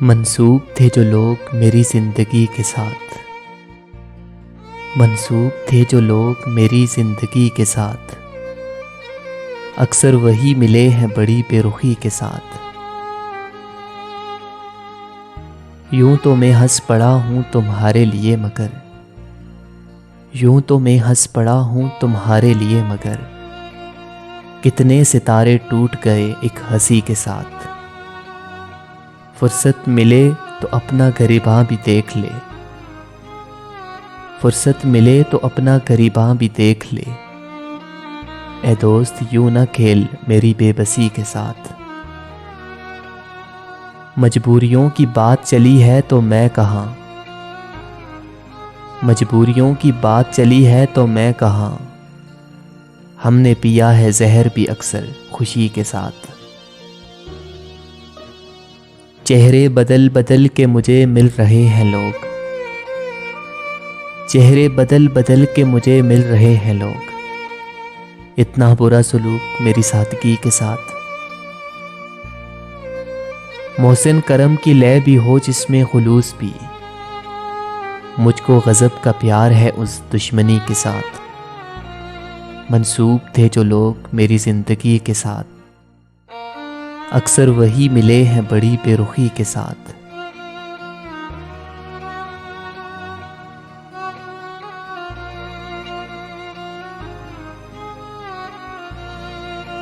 منسوب تھے جو لوگ میری زندگی کے ساتھ، منسوب تھے جو لوگ میری زندگی کے ساتھ، اکثر وہی ملے ہیں بڑی بے رخی کے ساتھ۔ یوں تو میں ہنس پڑا ہوں تمہارے لیے مگر، یوں تو میں ہنس پڑا ہوں تمہارے لیے مگر، کتنے ستارے ٹوٹ گئے ایک ہنسی کے ساتھ۔ فرصت ملے تو اپنا گریباں بھی دیکھ لے، فرصت ملے تو اپنا گریباں بھی دیکھ لے، اے دوست یوں نہ کھیل میری بے بسی کے ساتھ۔ مجبوریوں کی بات چلی ہے تو میں کہاں، مجبوریوں کی بات چلی ہے تو میں کہاں، ہم نے پیا ہے زہر بھی اکثر خوشی کے ساتھ۔ چہرے بدل بدل کے مجھے مل رہے ہیں لوگ، چہرے بدل بدل کے مجھے مل رہے ہیں لوگ، اتنا برا سلوک میری سادگی کے ساتھ۔ محسن کرم کی لے بھی ہو جس میں خلوص بھی، مجھ کو غضب کا پیار ہے اس دشمنی کے ساتھ۔ منسوب تھے جو لوگ میری زندگی کے ساتھ، اکثر وہی ملے ہیں بڑی بے رخی کے ساتھ۔